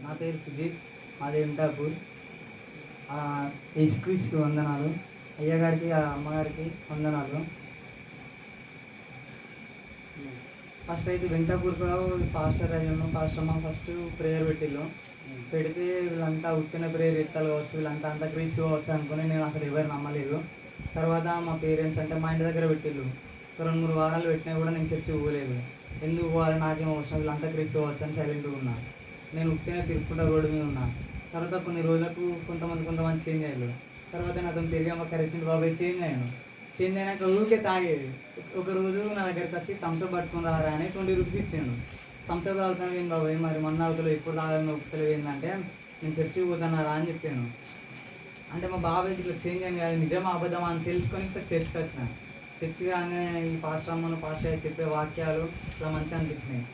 నా పేరు సుజిత్, మాది వెంకటాపూర్. యేసుక్రీస్తుకి వందనాలు. అయ్యగారికి అమ్మగారికి వందనాలు. ఫస్ట్ అయితే వెంకటాపూర్లో పాస్టర్ అయ్యాను. పాస్టర్ అమ్మ ఫస్ట్ ప్రేయర్ పెట్టిళ్ళు. పెడితే వీళ్ళంతా ఉత్తిన ప్రేయర్ ఎత్తాలి కావచ్చు, వీళ్ళంతా అంతా క్రీస్తు కావచ్చు అనుకుని నేను అసలు ఎవరు నమ్మలేదు. తర్వాత మా పేరెంట్స్ అంటే మా ఇంటి దగ్గర పెట్టిళ్ళు. 2-3 వారాలు పెట్టినా కూడా నేను చర్చి పోలేదు. ఎందుకు పోవాలి, నాకేం అవసరం, వీళ్ళంతా క్రీస్తు కావచ్చు అని సైలెంట్గా ఉన్నా. నేను ఉత్తినే తిరుక్కుంటా రోడ్డు మీద ఉన్నా. తర్వాత కొన్ని రోజులకు కొంతమంది చేంజ్ అయ్యారు. తర్వాత నాతో తిరిగి అమ్మ కరెక్ట్ బాబాయ్ చేంజ్ అయ్యాను. చేంజ్ అయినాక ఊరికే తాగేది. ఒకరోజు నా దగ్గరికి వచ్చి థమ్స్అప్ పట్టుకుని రారా అని 20 రూపీస్ ఇచ్చాను. థమ్స్అప్ తాగుతాను ఏంటి బాబాయ్, మరి మొన్న అవుతలో ఎప్పుడు తాగాలని ఒప్పుతలేదు ఏంటంటే నేను చర్చికి పోతున్నారా అని చెప్పాను. అంటే మా బాబాయ్ ఇట్లా చేంజ్ అయింది కాదు, నిజమా అబద్ధమా అని తెలుసుకొని ఇట్లా చర్చికి వచ్చిన. చర్చి కానీ ఈ పాస్టర్ అమ్మను పాస్టర్ చెప్పే వాక్యాలు ఇట్లా మంచిగా అనిపించినాయి.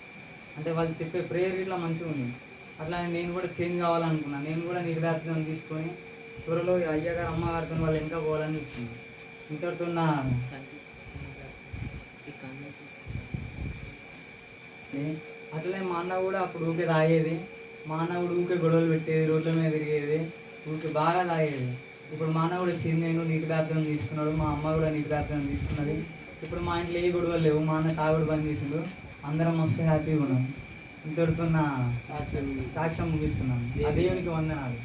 అంటే వాళ్ళు చెప్పే ప్రేయర్ ఇట్లా మంచిగా ఉంది. అట్లా నేను కూడా చేంజ్ కావాలనుకున్నాను. నేను కూడా నిర్ధారణ తీసుకొని త్వరలో అయ్యగారు అమ్మగారితో వాళ్ళు ఇంకా పోవాలని చూస్తున్నాను. ఇంతటితో నా అట్లనే మా అన్న కూడా అప్పుడు ఊకే తాగేది. మా అన్న కూడా ఊకే గొడవలు పెట్టేది, రోడ్ల మీద తిరిగేది, ఊకే బాగా తాగేది. ఇప్పుడు మా అన్న కూడా చేంజ్ అయ్యాడు, నీటి దార్థం తీసుకున్నాడు. మా అమ్మ కూడా నీటి దార్థం తీసుకున్నది. ఇప్పుడు మా ఇంట్లో ఏ గొడవలు లేవు. మా అన్న తాగుడు బంద్ చేసిండు. అందరం మస్తు హ్యాపీగా ఉన్నాం. ఇంతటితో నా సాక్ష్యం ముగిస్తున్నాను. ఆ దేవునికి వందనాలు.